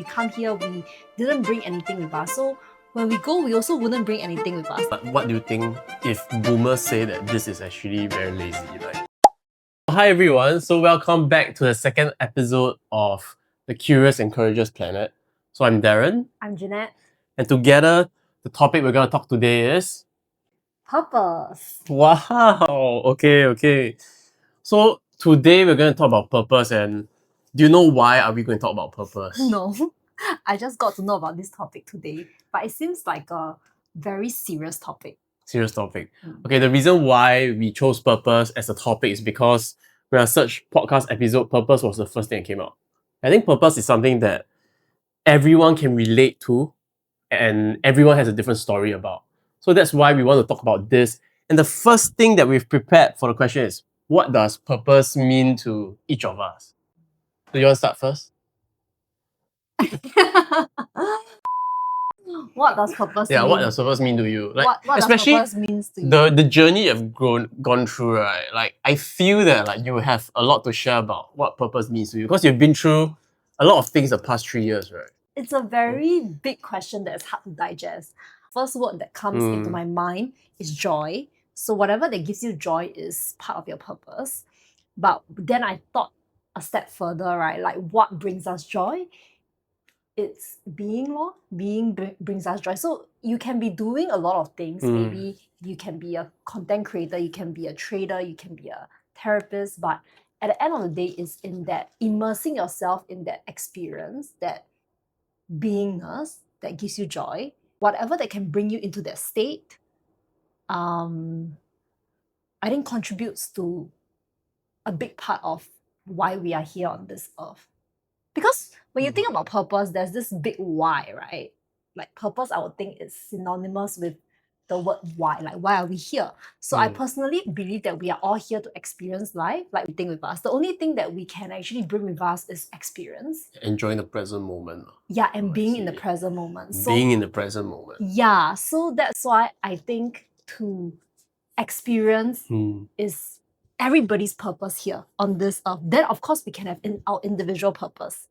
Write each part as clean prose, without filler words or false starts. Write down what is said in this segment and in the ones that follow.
come here, we didn't bring anything with us. So when we go, we also wouldn't bring anything with us. But what do you think if boomers say that this is actually very lazy? Hi everyone, so welcome back to the second episode of the Curious and Courageous Planet. So I'm Darren, I'm Jeanette. and together the topic we're going to talk today is Purpose. wow. Okay. So today we're going to talk about purpose, and do you know why are we going to talk about purpose? No, I just got to know about this topic today, but it seems like a very serious topic. Serious topic. Okay, the reason why we chose purpose as a topic is because when I searched podcast episode, purpose was the first thing that came out. I think purpose is something that everyone can relate to and everyone has a different story about. So that's why we want to talk about this. And the first thing that we've prepared for the question is, what does purpose mean to each of us? Do you want to start first? What does purpose Yeah, mean? what does purpose mean to you? Like, what especially does purpose means to you? the journey you've gone through, right? Like, I feel that like you have a lot to share about what purpose means to you because you've been through a lot of things the past 3 years, right? It's a very big question that is hard to digest. First word that comes into my mind is joy. So whatever that gives you joy is part of your purpose. But then I thought a step further, right? Like what brings us joy? It's being, lor. Being brings us joy. So you can be doing a lot of things. Maybe you can be a content creator, you can be a trader, you can be a therapist, but at the end of the day, it's in that immersing yourself in that experience, that beingness that gives you joy, whatever that can bring you into that state, I think contributes to a big part of why we are here on this earth. Because when you think about purpose, there's this big why, right? Like purpose, I would think is synonymous with the word why, like why are we here? So I personally believe that we are all here to experience life, like we think with us. The only thing that we can actually bring with us is experience. Enjoying the present moment. Yeah, and I being in the see. present moment. So, Being in the present moment. yeah, so that's why I think to experience is everybody's purpose here on this earth. Then, of course, we can have our individual purpose.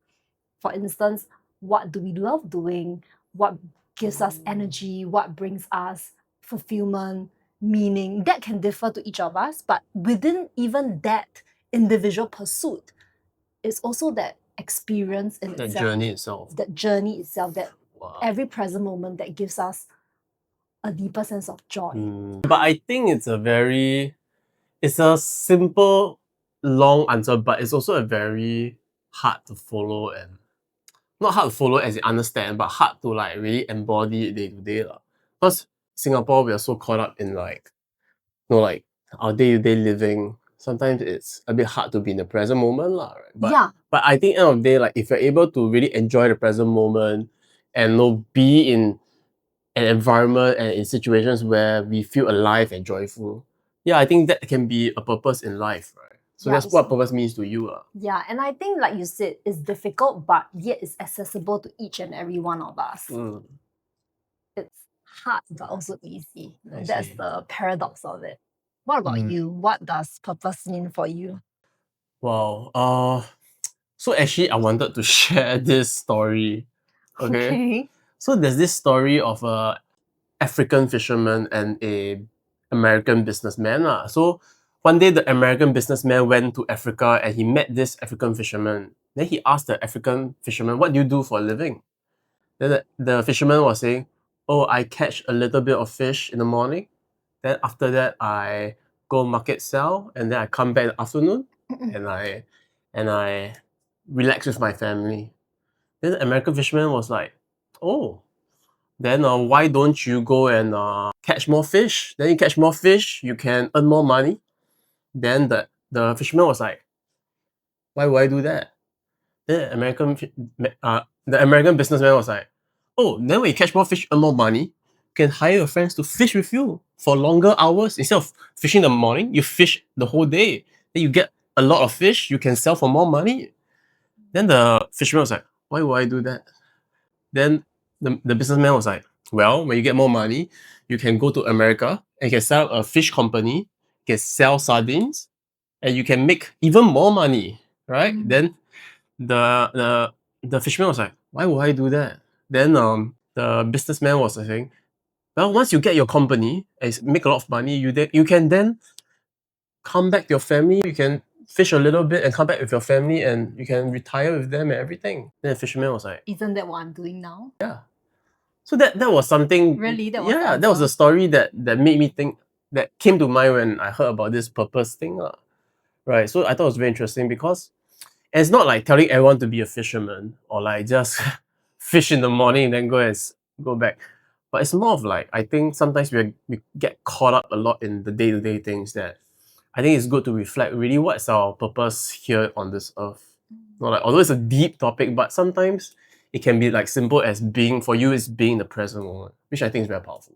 For instance, what do we love doing? What gives us energy? What brings us fulfillment, meaning? That can differ to each of us, but within even that individual pursuit, it's also that experience in The itself. That journey itself, that every present moment that gives us a deeper sense of joy. But I think it's a simple, long answer, but it's also a very hard to follow and not hard to follow as you understand, but hard to like really embody it day to day. Because Singapore, we are so caught up in like our day-to-day living. Sometimes it's a bit hard to be in the present moment, right? But I think end of the day, like if you're able to really enjoy the present moment and be in an environment and in situations where we feel alive and joyful, I think that can be a purpose in life, right? So that's what purpose means to you. Yeah, and I think like you said, it's difficult, but yet it's accessible to each and every one of us. It's hard, but also easy. That's the paradox of it. What about you? What does purpose mean for you? Wow. So actually I wanted to share this story. Okay. So there's this story of a African fisherman and a American businessman. So one day the American businessman went to Africa and he met this African fisherman. Then he asked the African fisherman, "What do you do for a living?" Then the fisherman was saying, "Oh, I catch a little bit of fish in the morning. Then after that I go market sell, and then I come back in the afternoon and I relax with my family." Then the American fisherman was like, "Oh, then why don't you go and catch more fish? Then you catch more fish, you can earn more money." Then the fisherman was like, "Why would I do that?" Then the American businessman was like, "Oh, then when you catch more fish, earn more money, you can hire your friends to fish with you for longer hours. Instead of fishing in the morning, you fish the whole day. Then you get a lot of fish, you can sell for more money." Then the fisherman was like, "Why would I do that?" Then the businessman was like, "Well, when you get more money, you can go to America and you can set up a fish company, you can sell sardines, and you can make even more money, right?" Then the fisherman was like, why would I do that? Then the businessman was saying, well, once you get your company and make a lot of money, you can then come back to your family. You can fish a little bit and come back with your family, and you can retire with them and everything. Then the fisherman was like, Isn't that what I'm doing now? yeah. So that was something. Really? That was the yeah, that was answer? a story that made me think, that came to mind when I heard about this purpose thing. Right. So I thought it was very interesting because it's not like telling everyone to be a fisherman or like just fish in the morning and then go back. But it's more of like, I think sometimes we get caught up a lot in the day-to-day things that I think it's good to reflect really what's our purpose here on this earth. Not like, although it's a deep topic, but sometimes it can be like simple as being, for you, is being in the present moment, which I think is very powerful.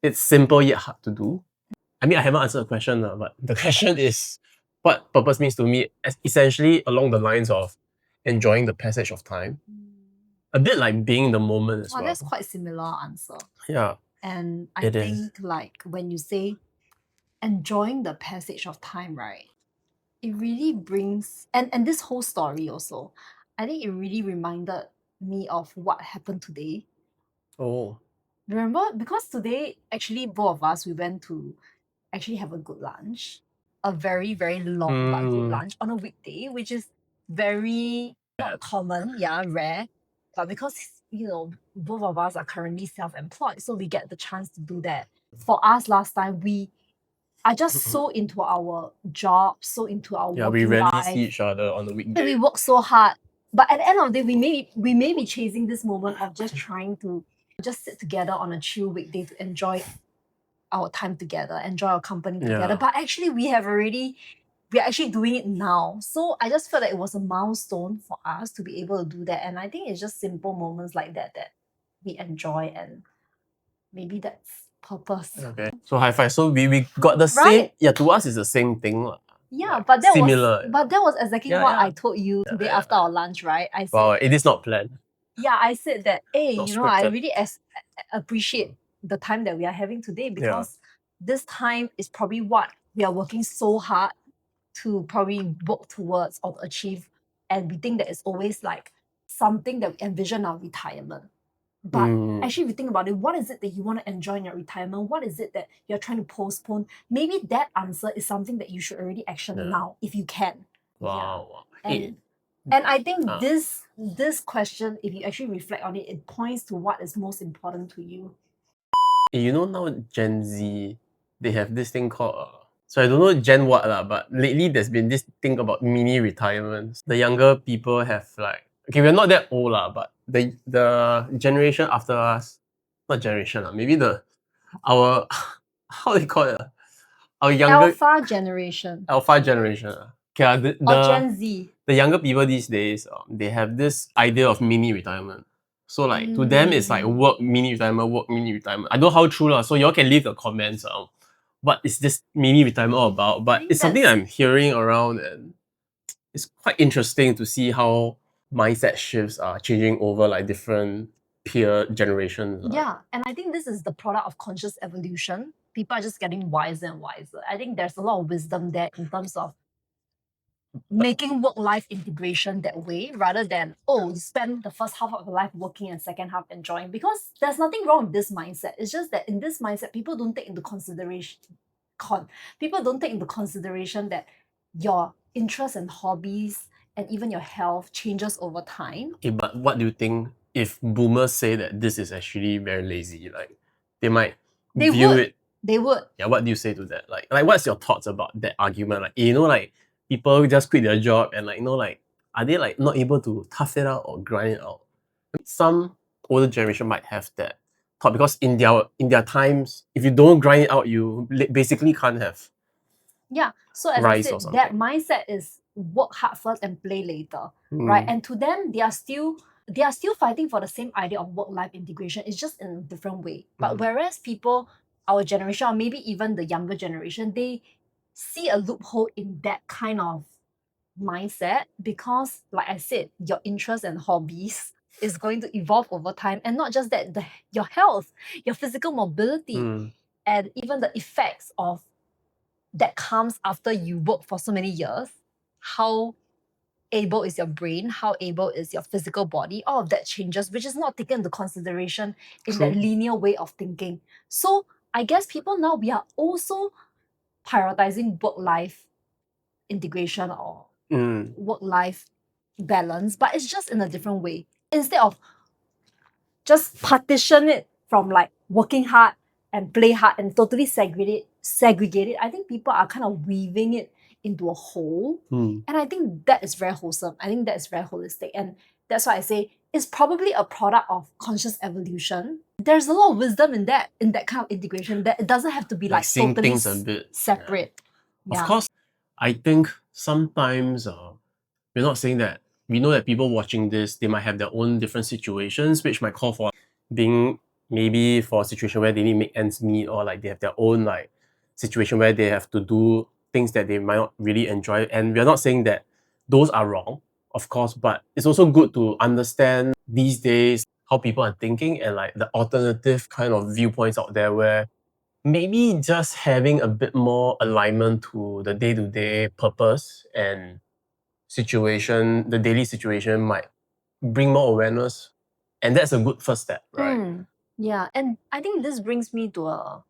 It's simple yet hard to do. I mean, I haven't answered the question, but the question is, what purpose means to me, essentially along the lines of enjoying the passage of time. A bit like being in the moment as Well, well. that's quite similar answer. Yeah, And I it think is. like when you say enjoying the passage of time, right? It really brings and this whole story also, I think it really reminded me of what happened today. Oh, Remember? Because today, actually, both of us, we went to actually have a good lunch. A very, very long but good lunch on a weekday, which is very not common, yeah, rare. But because, both of us are currently self-employed, so we get the chance to do that. For us last time, we are just so into our job, so into our yeah, we working rarely see life, each other on the and we weekday. work so hard. But at the end of the day, we may be chasing this moment of just trying to just sit together on a chill weekday to enjoy our time together, enjoy our company together. Yeah. But actually, we're actually doing it now. So I just felt that it was a milestone for us to be able to do that. And I think it's just simple moments like that that we enjoy, and maybe that's purpose. Okay. So high five. So we got the same. Right? Yeah, to us it's the same thing. Yeah, like, but that similar. was exactly Yeah, what yeah. I told you today after our lunch, right? I said, Wow, it is not planned. yeah, I said that, hey, Not I scripted. really appreciate the time that we are having today, because this time is probably what we are working so hard to probably work towards or achieve. And we think that it's always like something that we envision our retirement. But actually, if you think about it, what is it that you want to enjoy in your retirement? What is it that you're trying to postpone? Maybe that answer is something that you should already action now if you can. Wow. Yeah. And I think this question, if you actually reflect on it, it points to what is most important to you. You know, now Gen Z, they have this thing called so I don't know Gen what lah, but lately there's been this thing about mini retirements. The younger people have like, okay, we're not that old lah, but the generation after us, not generation lah, maybe our how do you call it? Our younger Alpha generation Alpha generation. Okay, or Gen Z. the younger people these days, they have this idea of mini retirement. So like to them it's like work mini retirement. I don't know how true lah. So y'all can leave the comments. What is this mini retirement all about? But it's something I'm hearing around, and it's quite interesting to see how mindset shifts are changing over like different peer generations. Yeah, and I think this is the product of conscious evolution. People are just getting wiser and wiser. I think there's a lot of wisdom there in terms of making work-life integration that way, rather than, you spend the first half of your life working and second half enjoying. Because there's nothing wrong with this mindset. It's just that in this mindset, people don't take into consideration that your interests and hobbies and even your health changes over time. Okay, but what do you think if boomers say that this is actually very lazy? Like they might view it. They would. Yeah, what do you say to that? Like what's your thoughts about that argument? Like, like people just quit their job and like, like, are they like not able to tough it out or grind it out? Some older generation might have that thought, because in their times, if you don't grind it out, you basically can't have. Yeah. So as I said, that mindset is work hard first and play later, right? And to them, they are still fighting for the same idea of work-life integration. It's just in a different way. But whereas people, our generation, or maybe even the younger generation, they see a loophole in that kind of mindset, because, like I said, your interests and hobbies is going to evolve over time. And not just that, your health, your physical mobility, and even the effects of that comes after you work for so many years, how able is your brain, how able is your physical body, all of that changes, which is not taken into consideration in that True. linear way of thinking. So I guess people now, we are also prioritizing work-life integration or work-life balance, but it's just in a different way. Instead of just partition it from like working hard and play hard and totally segregate it, I think people are kind of weaving it into a whole. And I think that is very wholesome. I think that is very holistic. And that's why I say it's probably a product of conscious evolution. There's a lot of wisdom in that kind of integration, that it doesn't have to be like seeing totally things a bit separate. Of course, I think sometimes we're not saying that we know that people watching this, they might have their own different situations, which might call for being maybe for a situation where they need to make ends meet, or like they have their own like situation where they have to do things that they might not really enjoy. And we're not saying that those are wrong, of course, but it's also good to understand these days how people are thinking and like the alternative kind of viewpoints out there, where maybe just having a bit more alignment to the day-to-day purpose and situation, the daily situation, might bring more awareness. And that's a good first step, right? Yeah, and I think this brings me to a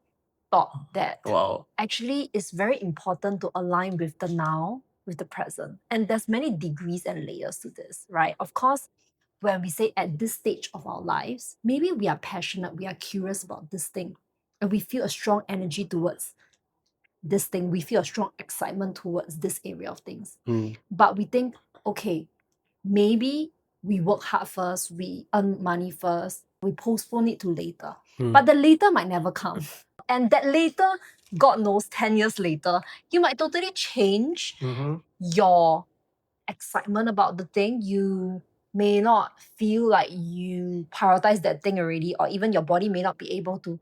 thought that Wow. actually it's very important to align with the now, with the present. And there's many degrees and layers to this, right? Of course, when we say at this stage of our lives, maybe we are passionate, we are curious about this thing, and we feel a strong energy towards this thing, we feel a strong excitement towards this area of things. But we think, okay, maybe we work hard first, we earn money first, we postpone it to later. But the later might never come. And that later, God knows, 10 years later, you might totally change your excitement about the thing. You may not feel like you prioritize that thing already, or even your body may not be able to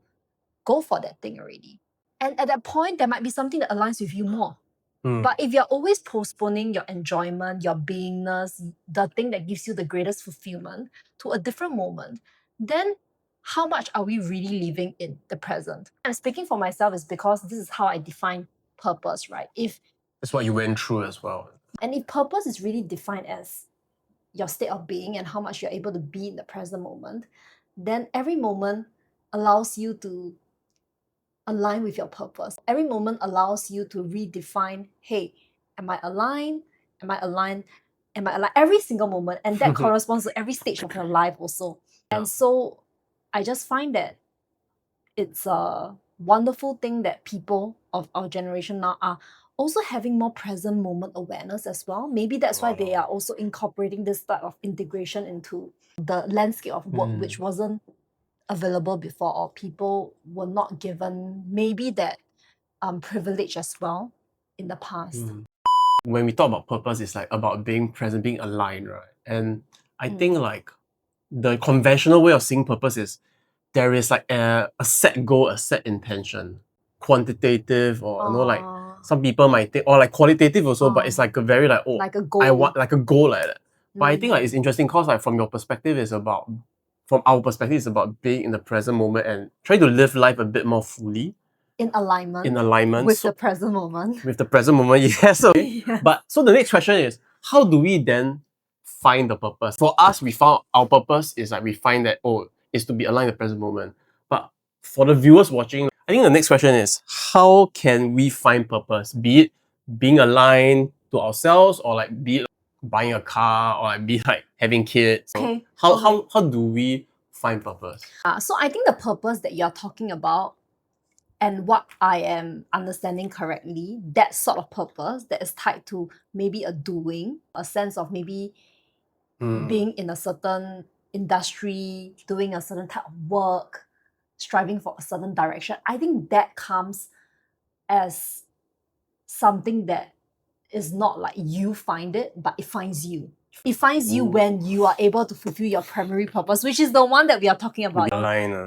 go for that thing already. And at that point, there might be something that aligns with you more. But if you're always postponing your enjoyment, your beingness, the thing that gives you the greatest fulfillment to a different moment, then how much are we really living in the present? I'm speaking for myself is because this is how I define purpose, right? That's what you went through as well. And if purpose is really defined as your state of being and how much you're able to be in the present moment, then every moment allows you to align with your purpose. Every moment allows you to redefine, hey, am I aligned? Am I aligned? Am I aligned? Every single moment. And that corresponds to every stage of your life also. And so I just find that it's a wonderful thing that people of our generation now are also having more present moment awareness as well. Maybe that's why they are also incorporating this type of integration into the landscape of work, which wasn't available before, or people were not given maybe that privilege as well in the past. When we talk about purpose, it's like about being present, being aligned, right? And I think like the conventional way of seeing purpose is there is like a set goal, a set intention, quantitative, or you know, like some people might think, or like qualitative also, but it's like a very like, oh, like a goal. I want like a goal like that. But I think like it's interesting because like from your perspective, it's about, from our perspective, it's about being in the present moment and trying to live life a bit more fully. In alignment. With the present moment. With the present moment, yes. But so the next question is, how do we then find the purpose? For us, we found our purpose is like we find that, oh, is to be aligned in the present moment. But for the viewers watching, I think the next question is, how can we find purpose? Be it being aligned to ourselves, or like be it buying a car, or like be it like having kids. Okay. How do we find purpose? So I think the purpose that you're talking about, and what I am understanding correctly, that sort of purpose that is tied to maybe a doing, a sense of maybe being in a certain industry, doing a certain type of work, striving for a certain direction. I think that comes as something that is not like you find it, but it finds you. It finds you when you are able to fulfill your primary purpose, which is the one that we are talking about.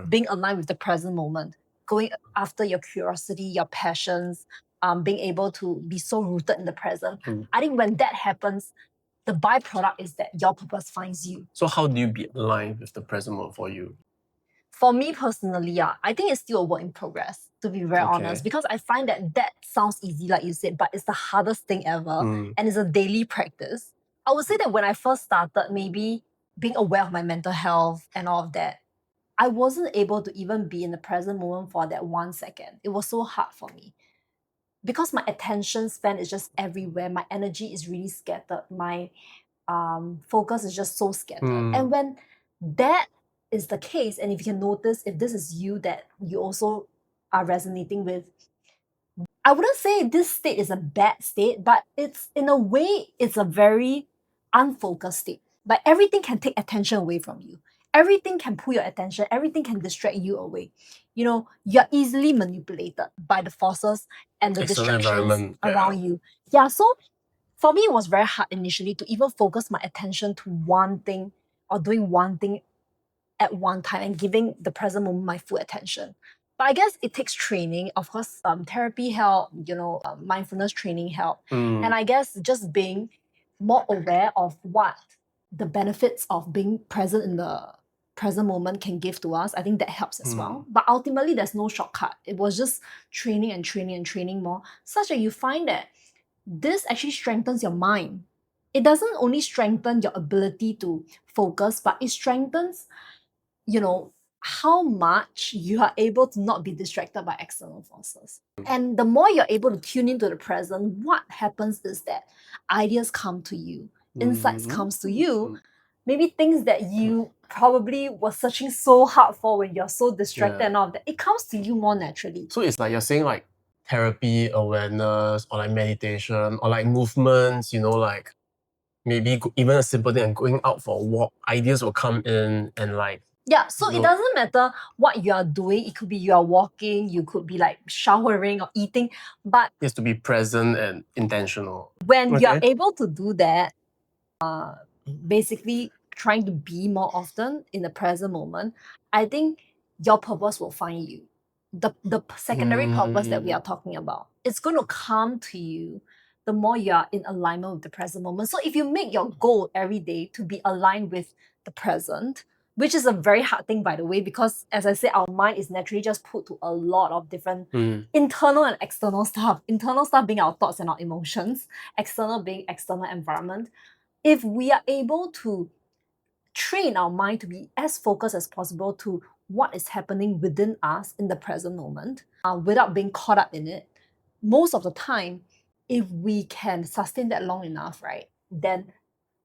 Being aligned with the present moment, going after your curiosity, your passions, being able to be so rooted in the present. I think when that happens, the byproduct is that your purpose finds you. So how do you be aligned with the present moment for you? For me personally, I think it's still a work in progress, to be very honest, because I find that sounds easy, like you said, but it's the hardest thing ever, and it's a daily practice I would say that when I first started, maybe being aware of my mental health and all of that, I wasn't able to even be in the present moment for that 1 second. It was so hard for me because my attention span is just everywhere. My energy is really scattered. My focus is just so scattered. And when that is the case, and if you can notice if this is you that you also are resonating with, I wouldn't say this state is a bad state, but it's in a way, it's a very unfocused state. Like everything can take attention away from you. Everything can pull your attention. Everything can distract you away. You know, you're easily manipulated by the forces and the External distractions environment, yeah. around you. Yeah, so for me, it was very hard initially to even focus my attention to one thing or doing one thing at one time and giving the present moment my full attention. But I guess it takes training. Of course, therapy help, mindfulness training help. And I guess just being more aware of what the benefits of being present in the present moment can give to us, I think that helps as well. But ultimately, there's no shortcut. It was just training and training and training more, such that you find that this actually strengthens your mind. It doesn't only strengthen your ability to focus, but it strengthens how much you are able to not be distracted by external forces. And the more you're able to tune into the present, what happens is that ideas come to you, insights comes to you, maybe things that you probably were searching so hard for when you're so distracted and all of that, it comes to you more naturally. So it's like you're saying like therapy, awareness, or like meditation, or like movements, like maybe even a simple thing like going out for a walk, ideas will come in and like. Yeah, so it doesn't matter what you are doing. It could be you are walking, you could be like showering or eating, but it has to be present and intentional. When you're able to do that, basically trying to be more often in the present moment, I think your purpose will find you. The secondary purpose that we are talking about, it's going to come to you the more you are in alignment with the present moment. So if you make your goal every day to be aligned with the present, which is a very hard thing, by the way, because as I said, our mind is naturally just put to a lot of different internal and external stuff. Internal stuff being our thoughts and our emotions, external being external environment. If we are able to train our mind to be as focused as possible to what is happening within us in the present moment, without being caught up in it, most of the time, if we can sustain that long enough, right, then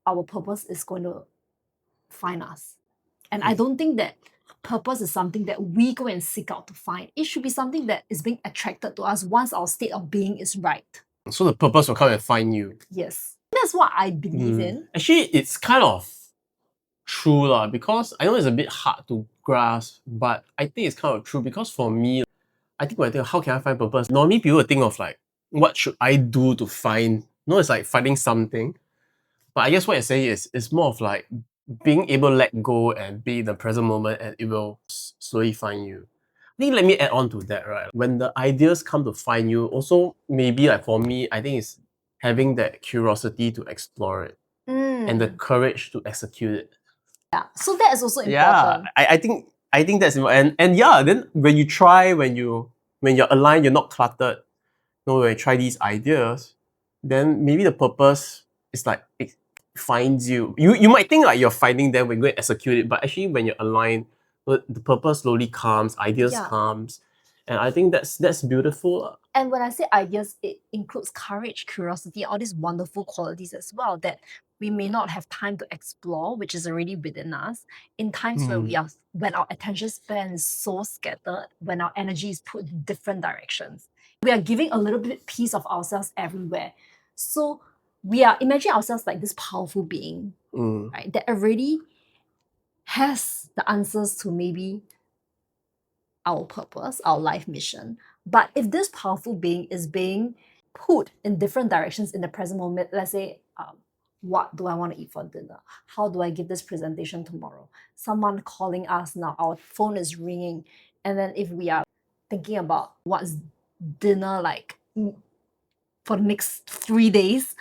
our purpose is going to find us. And I don't think that purpose is something that we go and seek out to find. It should be something that is being attracted to us once our state of being is right. So the purpose will come and find you. Yes. That's what I believe in. Actually, it's kind of true lah, because I know it's a bit hard to grasp, but I think it's kind of true because for me, I think when I think, how can I find purpose? Normally people would think of like, what should I do to find? It's like finding something. But I guess what you're saying is it's more of like being able to let go and be in the present moment, and it will slowly find you. I think let me add on to that, right? When the ideas come to find you, also maybe like for me, I think it's having that curiosity to explore it and the courage to execute it. Yeah, so that is also important. Yeah, I think that's important. And yeah, then when you try, when you're aligned, you're not cluttered. When you try these ideas, then maybe the purpose is like it finds you. You might think like you're finding them when you go and execute it, but actually when you're aligned, the purpose slowly comes, ideas comes, and I think that's beautiful. And when I say ideas, it includes courage, curiosity, all these wonderful qualities as well that we may not have time to explore, which is already within us. In times where when our attention span is so scattered, when our energy is put in different directions, we are giving a little bit piece of ourselves everywhere. So we are imagine ourselves like this powerful being, right? That already has the answers to maybe our purpose, our life mission. But if this powerful being is being put in different directions in the present moment, let's say, what do I want to eat for dinner? How do I give this presentation tomorrow? Someone calling us now, our phone is ringing. And then if we are thinking about what's dinner like for the next 3 days,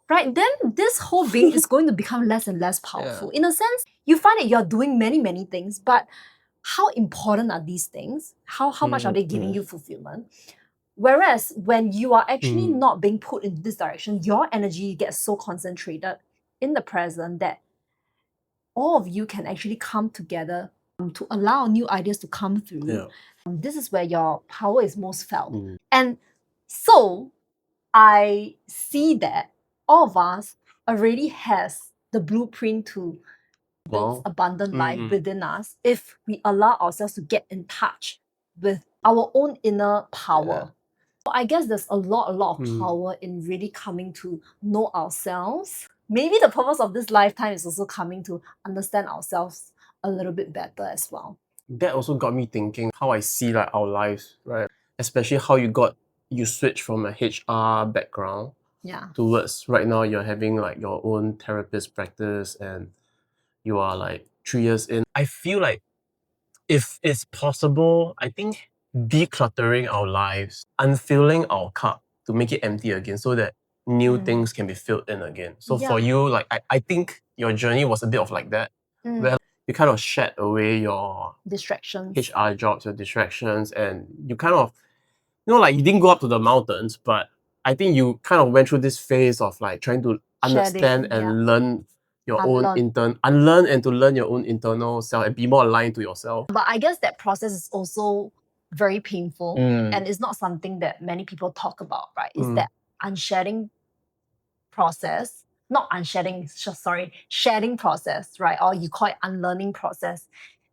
right, then this whole being is going to become less and less powerful. In a sense, you find that you're doing many, many things, but how important are these things? How much are they giving you fulfillment? Whereas when you are actually not being put in this direction, your energy gets so concentrated. in the present that all of you can actually come together to allow new ideas to come through. Yeah. This is where your power is most felt. Mm. And so I see that all of us already has the blueprint to build Wow. abundant life Mm. within us if we allow ourselves to get in touch with our own inner power. So I guess there's a lot of power in really coming to know ourselves. Maybe the purpose of this lifetime is also coming to understand ourselves a little bit better as well. That also got me thinking how I see like our lives, right? Especially how you switch from a HR background Yeah. towards right now you're having like your own therapist practice and you are like 3 years in. I feel like if it's possible, I think decluttering our lives, unfilling our cup to make it empty again so that new things can be filled in again. So for Yeah. you, like I think your journey was a bit of like that, where you kind of shed away your Distractions. HR jobs, your distractions, and you kind of, like you didn't go up to the mountains, but I think you kind of went through this phase of like trying to understand Shedding, and learn your own Unlearn. unlearn and to learn your own internal self and be more aligned to yourself. But I guess that process is also very painful Mm. and it's not something that many people talk about, right? It's Mm. that unshedding process, not unshedding, shedding process, right? Or you call it unlearning process.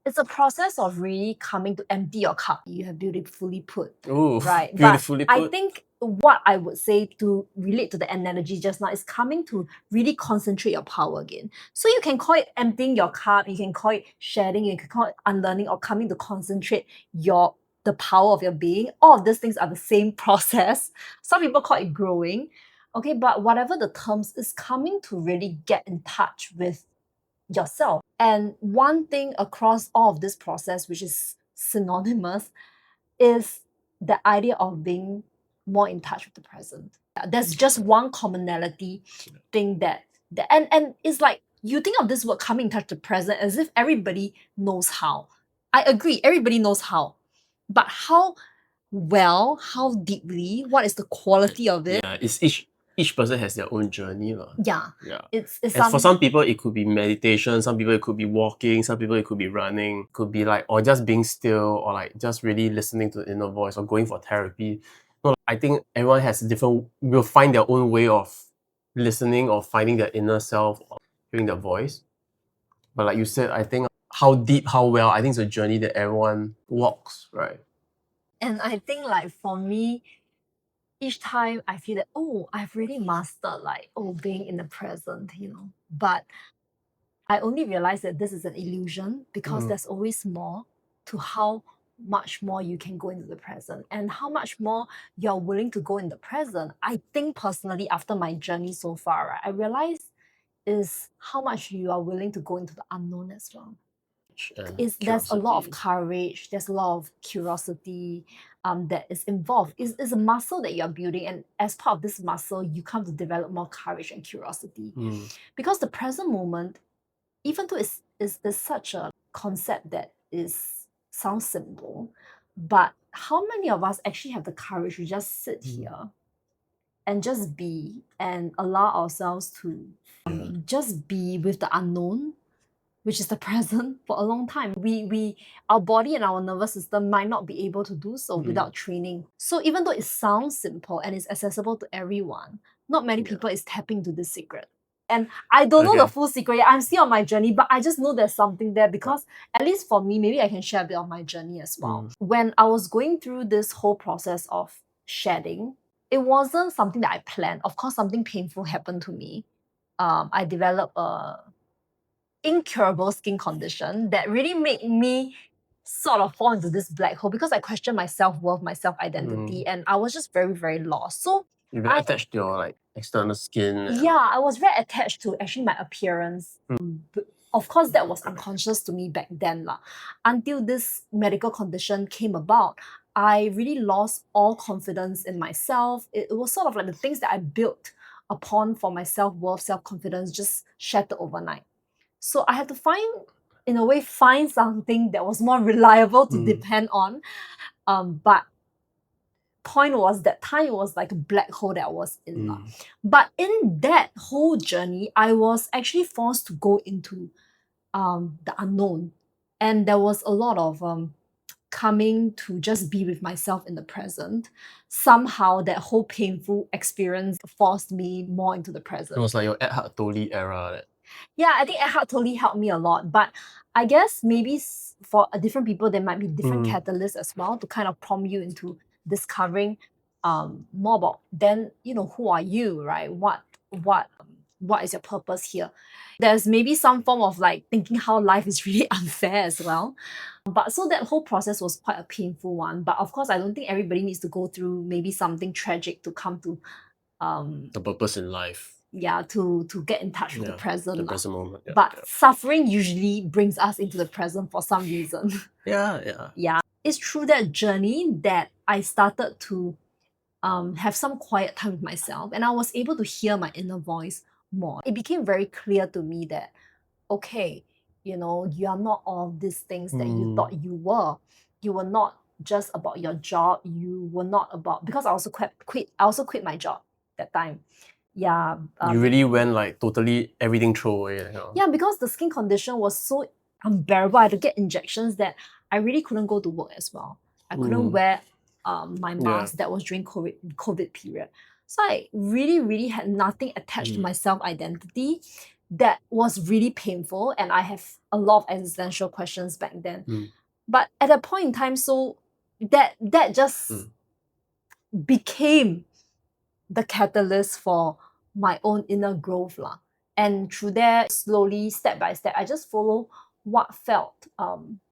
It's a process of really coming to empty your cup. You have beautifully put, Ooh, right? beautifully But I put. think what I would say to relate to the analogy just now is coming to really concentrate your power again. So you can call it emptying your cup, you can call it shedding, you can call it unlearning or coming to concentrate the power of your being. All of these things are the same process. Some people call it growing. Okay, but whatever the terms is coming to really get in touch with yourself. And one thing across all of this process, which is synonymous, is the idea of being more in touch with the present. There's just one commonality thing and it's like you think of this word coming in touch with the present as if everybody knows how. I agree, everybody knows how. But how well, how deeply, what is the quality of it? Yeah, it's each person has their own journey. Yeah. Yeah. It's And for some people it could be meditation, some people it could be walking, some people it could be running, could be like or just being still or like just really listening to the inner voice or going for therapy. No, I think everyone has will find their own way of listening or finding their inner self or hearing their voice. But like you said, I think how deep, how well, I think it's a journey that everyone walks, right? And I think like for me, each time I feel that, oh, I've really mastered like, oh, being in the present, But I only realize that this is an illusion because there's always more to how much more you can go into the present and how much more you're willing to go in the present. I think personally, after my journey so far, right, I realize is how much you are willing to go into the unknown as well. There's a lot of courage, there's a lot of curiosity that is involved. It's a muscle that you're building, and as part of this muscle, you come to develop more courage and curiosity. Because the present moment, even though it's such a concept that sounds simple, but how many of us actually have the courage to just sit here and just be and allow ourselves to just be with the unknown, which is the present, for a long time. Our body and our nervous system might not be able to do so without training. So even though it sounds simple and it's accessible to everyone, not many people is tapping into this secret. And I don't know the full secret yet. I'm still on my journey, but I just know there's something there because, at least for me, maybe I can share a bit of my journey as well. When I was going through this whole process of shedding, it wasn't something that I planned. Of course, something painful happened to me. I developed a incurable skin condition that really made me sort of fall into this black hole because I questioned my self-worth, my self-identity, and I was just very, very lost. So you're very attached to your like external skin. Yeah, I was very attached to actually my appearance. Of course, that was unconscious to me back then. Until this medical condition came about, I really lost all confidence in myself. It was sort of like the things that I built upon for my self-worth, self-confidence just shattered overnight. So I had to find something that was more reliable to depend on. But point was that time it was like a black hole that I was in. Mm. But in that whole journey, I was actually forced to go into the unknown. And there was a lot of coming to just be with myself in the present. Somehow that whole painful experience forced me more into the It present. was like your Eckhart Tolle era. Yeah, I think Eckhart Tolle helped me a lot. But I guess maybe for different people, there might be different catalysts as well to kind of prompt you into discovering more about then, who are you, right? What is your purpose here? There's maybe some form of like thinking how life is really unfair as well. But so that whole process was quite a painful one. But of course, I don't think everybody needs to go through maybe something tragic to come to The purpose in life. to get in touch with the The present. present moment. Yeah, But suffering usually brings us into the present for some reason. yeah. It's through that journey that I started to have some quiet time with myself, and I was able to hear my inner voice more. It became very clear to me that, okay, you are not all these things that you thought you were. You were not just about your job. You were not about, because I also quit my job that time. Yeah. You really went like totally everything throw away. Yeah, because the skin condition was so unbearable. I had to get injections that I really couldn't go to work as well. I couldn't wear my mask. That was during COVID period. So I really, really had nothing attached to my self-identity. That was really painful, and I have a lot of existential questions back then. But at a point in time, so that just became the catalyst for my own inner growth lah. And through that, slowly, step by step, I just follow what felt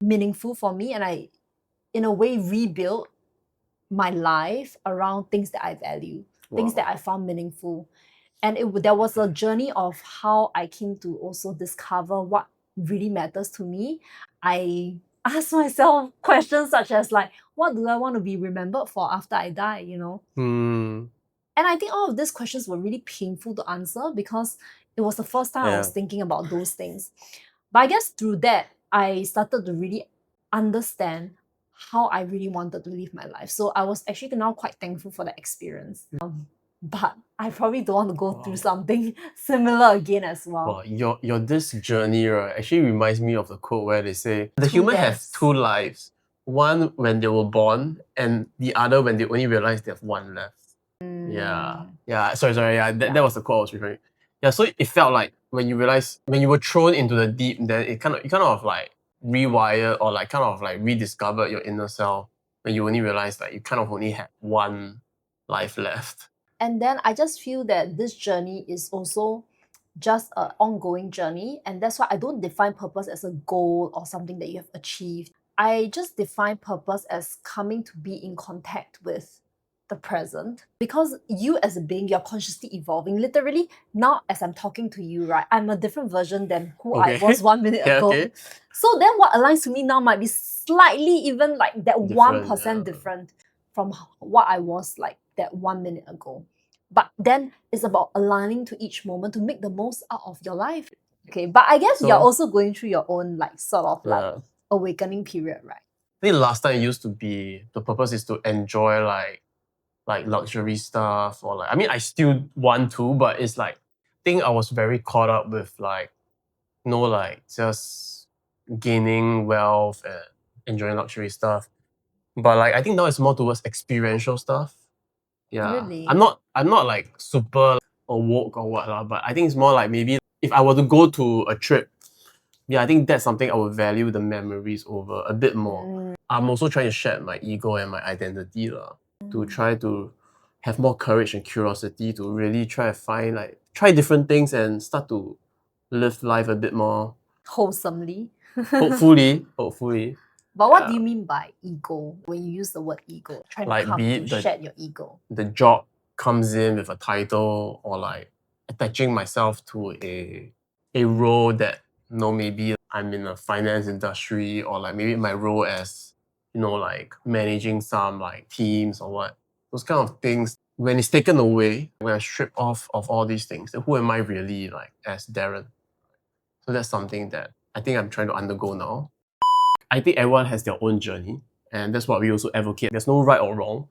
meaningful for me, and I, in a way, rebuilt my life around things that I value, things that I found meaningful. And there was a journey of how I came to also discover what really matters to me. I asked myself questions such as like, what do I want to be remembered for after I die, And I think all of these questions were really painful to answer because it was the first time I was thinking about those things. But I guess through that, I started to really understand how I really wanted to live my life. So I was actually now quite thankful for the experience. But I probably don't want to go through something similar again as well. Wow, your this journey right actually reminds me of the quote where they say the human have two lives. One when they were born, and the other when they only realize they have one left. Yeah. Sorry. That was the quote I was referring. Yeah, so it felt like when you realize when you were thrown into the deep, then it kind of like rewired or like kind of like rediscovered your inner self when you only realized that you kind of only had one life left. And then I just feel that this journey is also just an ongoing journey, and that's why I don't define purpose as a goal or something that you have achieved. I just define purpose as coming to be in contact with the present, because you as a being, you're consciously evolving. Literally, now as I'm talking to you, right, I'm a different version than who I was 1 minute ago. So then what aligns to me now might be slightly even like that 1% different from what I was like that 1 minute ago. But then it's about aligning to each moment to make the most out of your life. Okay, but I guess you're also going through your own like sort of like awakening period, right? I think last time it used to be the purpose is to enjoy like luxury stuff, or like, I mean, I still want to, but it's like, I think I was very caught up with like, like just gaining wealth and enjoying luxury stuff. But like, I think now it's more towards experiential stuff. Yeah. Really? I'm not like super or woke or what lah, but I think it's more like maybe if I were to go to a trip, I think that's something I would value the memories over a bit more. I'm also trying to shed my ego and my identity lah, to try to have more courage and curiosity to really try different things and start to live life a bit more wholesomely. hopefully. But what do you mean by ego when you use the word ego? Trying like to come to shed your ego. The job comes in with a title, or like attaching myself to a role that maybe I'm in the finance industry, or like maybe my role as like managing some like teams or what. Those kind of things, when it's taken away, when I strip off of all these things, then who am I really like as Darren? So that's something that I think I'm trying to undergo now. I think everyone has their own journey, and that's what we also advocate. There's no right or wrong.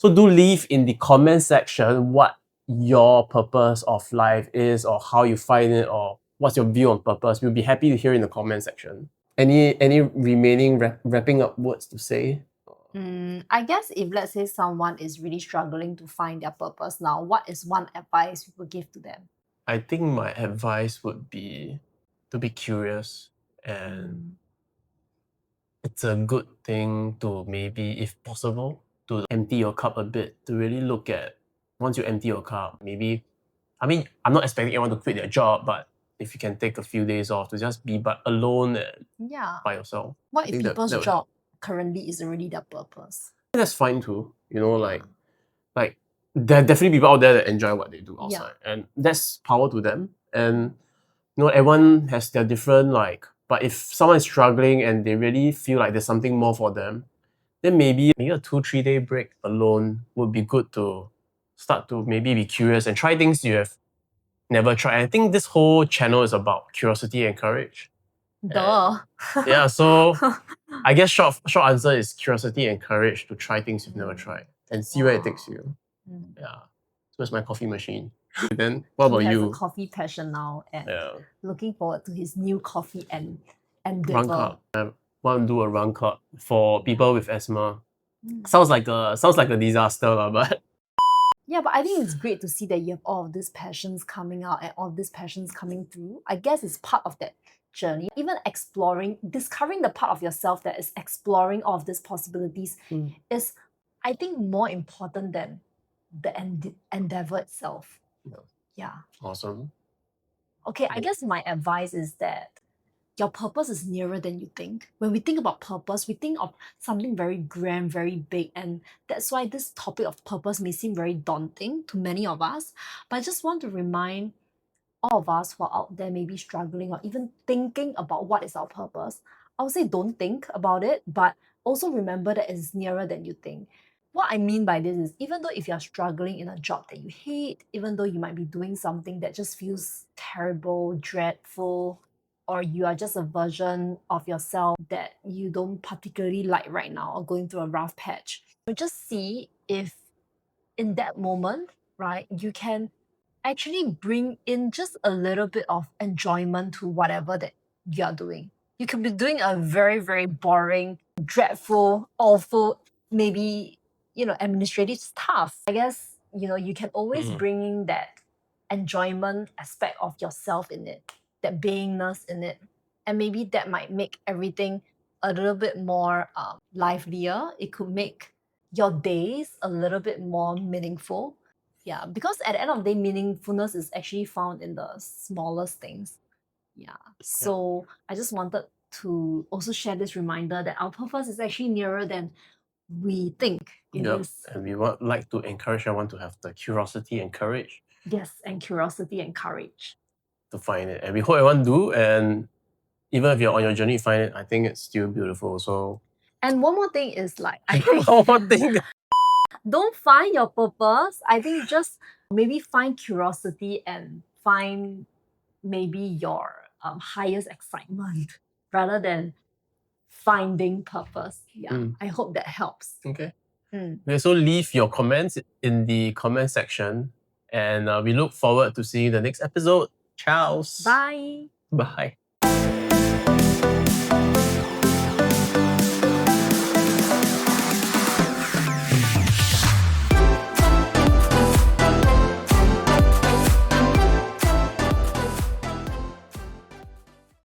So do leave in the comment section what your purpose of life is, or how you find it, or what's your view on purpose. We'll be happy to hear in the comment section. Any remaining wrapping up words to say? I guess if let's say someone is really struggling to find their purpose now, what is one advice you would give to them? I think my advice would be to be curious, and it's a good thing to maybe, if possible, to empty your cup a bit, to really look at, once you empty your cup, maybe, I mean, I'm not expecting everyone to quit their job, but if you can take a few days off to just be alone and Yeah. by yourself, What I if think that people's would help. job currently is already their purpose? That's fine too. You know, like there are definitely people out there that enjoy what they do Yeah. outside, and that's power to them. And you know, everyone has their different but if someone is struggling and they really feel like there's something more for them, then maybe a 2-3 day break alone would be good to start to maybe be curious and try things you have never tried. I think this whole channel is about curiosity and courage. Duh. Yeah, so I guess short answer is curiosity and courage to try things you've never tried and see where it takes you. Yeah. So it's my coffee machine. Then what about He has a you? coffee passion now and Yeah. looking forward to his new coffee and Run endeavor. club. I want to do a run club for people with asthma. Sounds like a disaster, but Yeah, but I think it's great to see that you have all of these passions coming out and all of these passions coming through. I guess it's part of that journey. Even discovering the part of yourself that is exploring all of these possibilities is, I think, more important than the endeavor itself. Yeah. awesome. Okay, I guess my advice is that your purpose is nearer than you think. When we think about purpose, we think of something very grand, very big, and that's why this topic of purpose may seem very daunting to many of us. But I just want to remind all of us who are out there maybe struggling or even thinking about what is our purpose. I would say don't think about it, but also remember that it's nearer than you think. What I mean by this is, even though if you're struggling in a job that you hate, even though you might be doing something that just feels terrible, dreadful, or you are just a version of yourself that you don't particularly like right now or going through a rough patch, you just see if in that moment, right, you can actually bring in just a little bit of enjoyment to whatever that you're doing. You could be doing a very, very boring, dreadful, awful, maybe, administrative stuff. I guess, you can always bring in that enjoyment aspect of yourself in it, that beingness in it. And maybe that might make everything a little bit more livelier. It could make your days a little bit more meaningful. Yeah, because at the end of the day, meaningfulness is actually found in the smallest things. Yeah. So I just wanted to also share this reminder that our purpose is actually nearer than we think it is. And we would like to encourage everyone to have the curiosity and courage. Yes, and curiosity and courage to find it. And we hope everyone do. And even if you're on your journey to find it, I think it's still beautiful. So and one more thing is one more thing. Don't find your purpose. I think just maybe find curiosity and find maybe your highest excitement rather than finding purpose. Yeah, I hope that helps. Okay. Okay, so leave your comments in the comment section, and we look forward to seeing you in the next episode. Ciao. Bye. Bye.